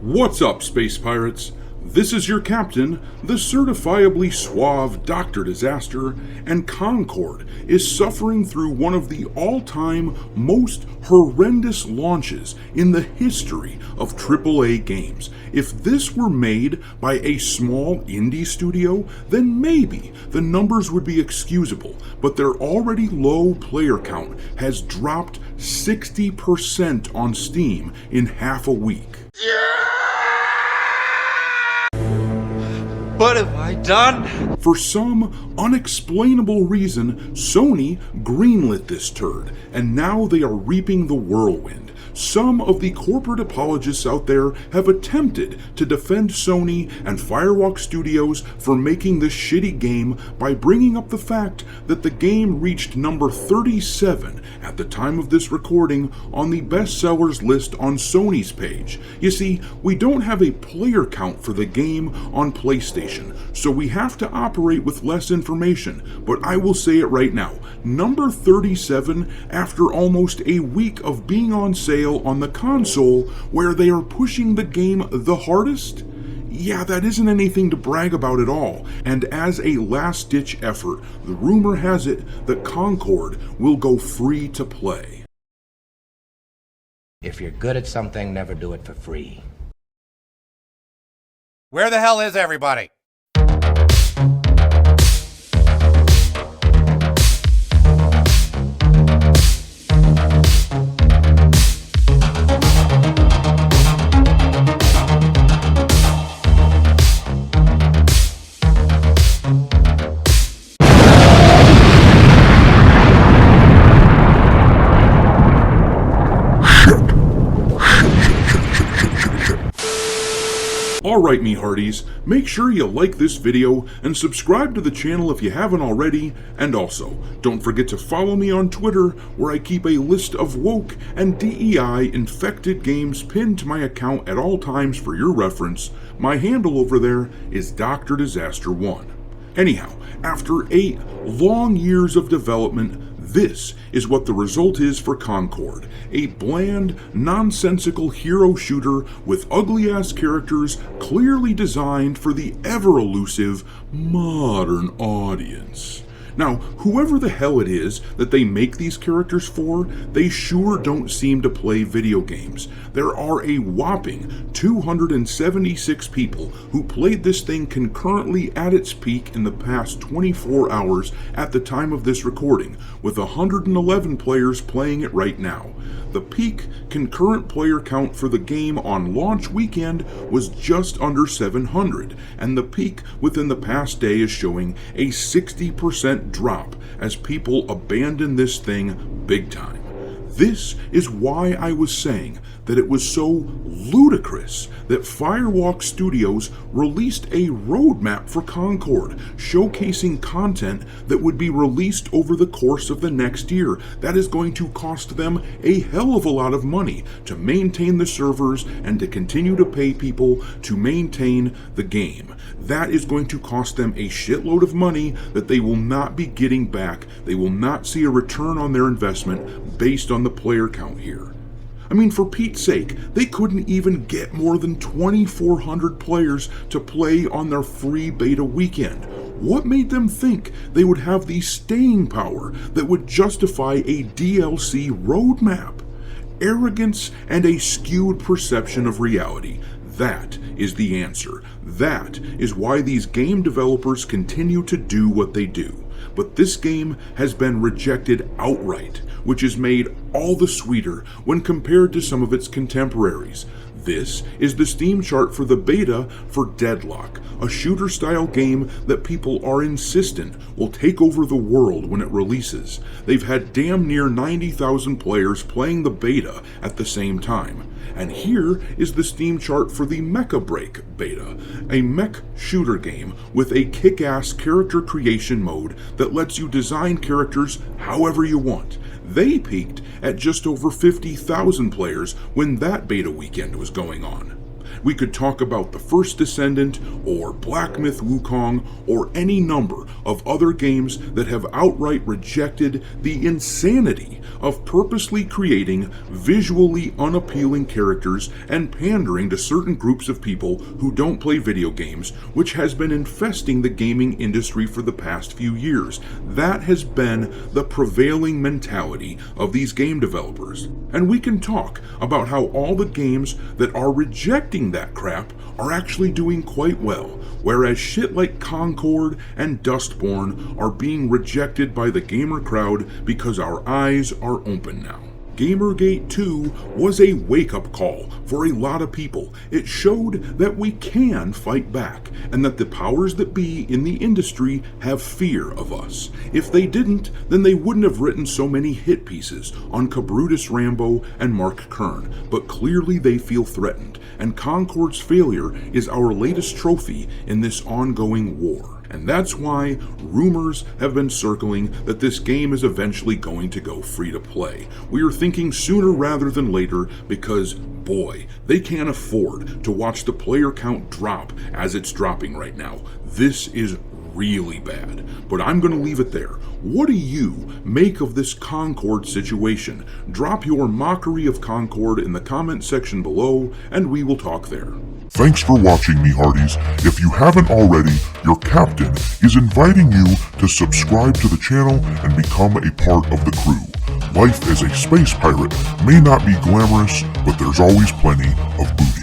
What's up, space pirates? This is your captain, the certifiably suave Dr. Disaster, and Concord is suffering through one of the all-time most horrendous launches in the history of AAA games. If this were made by a small indie studio, then maybe the numbers would be excusable, but their already low player count has dropped 60% on Steam in half a week. What have I done? For some unexplainable reason, Sony greenlit this turd, and now they are reaping the whirlwind. Some of the corporate apologists out there have attempted to defend Sony and Firewalk Studios for making this shitty game by bringing up the fact that the game reached number 37 at the time of this recording on the bestsellers list on Sony's page. You see, we don't have a player count for the game on PlayStation, so we have to operate with less information, but I will say it right now. Number 37 after almost a week of being on sale on the console where they are pushing the game the hardest? Yeah, that isn't anything to brag about at all, and as a last-ditch effort, the rumor has it that Concord will go free to play. If you're good at something, never do it for free. Where the hell is everybody? Alright me hearties, make sure you like this video and subscribe to the channel if you haven't already, and also, don't forget to follow me on Twitter where I keep a list of woke and DEI infected games pinned to my account at all times for your reference. My handle over there is Dr. Disaster 1. Anyhow, after 8 long years of development, this is what the result is for Concord, a bland, nonsensical hero shooter with ugly-ass characters clearly designed for the ever-elusive modern audience. Now, whoever the hell it is that they make these characters for, they sure don't seem to play video games. There are a whopping 276 people who played this thing concurrently at its peak in the past 24 hours at the time of this recording, with 111 players playing it right now. The peak concurrent player count for the game on launch weekend was just under 700, and the peak within the past day is showing a 60% drop as people abandon this thing big time. This is why I was saying that it was so ludicrous that Firewalk Studios released a roadmap for Concord, showcasing content that would be released over the course of the next year. That is going to cost them a hell of a lot of money to maintain the servers and to continue to pay people to maintain the game. That is going to cost them a shitload of money that they will not be getting back. They will not see a return on their investment based on the player count here. I mean, for Pete's sake, they couldn't even get more than 2,400 players to play on their free beta weekend. What made them think they would have the staying power that would justify a DLC roadmap? Arrogance and a skewed perception of reality. That is the answer. That is why these game developers continue to do what they do. But this game has been rejected outright, which is made all the sweeter when compared to some of its contemporaries. This is the Steam chart for the beta for Deadlock, a shooter-style game that people are insistent will take over the world when it releases. They've had damn near 90,000 players playing the beta at the same time. And here is the Steam chart for the Mecha Break beta, a mech shooter game with a kick-ass character creation mode that lets you design characters however you want. They peaked at just over 50,000 players when that beta weekend was going on. We could talk about The First Descendant, or Black Myth Wukong, or any number of other games that have outright rejected the insanity of purposely creating visually unappealing characters and pandering to certain groups of people who don't play video games, which has been infesting the gaming industry for the past few years. That has been the prevailing mentality of these game developers. And we can talk about how all the games that are rejecting that crap are actually doing quite well, whereas shit like Concord and Dustborn are being rejected by the gamer crowd because our eyes are open now. Gamergate 2 was a wake-up call for a lot of people. It showed that we can fight back, and that the powers that be in the industry have fear of us. If they didn't, then they wouldn't have written so many hit pieces on Cabrutus Rambo and Mark Kern, but clearly they feel threatened, and Concord's failure is our latest trophy in this ongoing war. And that's why rumors have been circling that this game is eventually going to go free to play. We are thinking sooner rather than later because, boy, they can't afford to watch the player count drop as it's dropping right now. This is really bad. But I'm going to leave it there. What do you make of this Concord situation? Drop your mockery of Concord in the comment section below, and we will talk there. Thanks for watching, me hearties. If you haven't already, your captain is inviting you to subscribe to the channel and become a part of the crew. Life as a space pirate may not be glamorous, but there's always plenty of booty.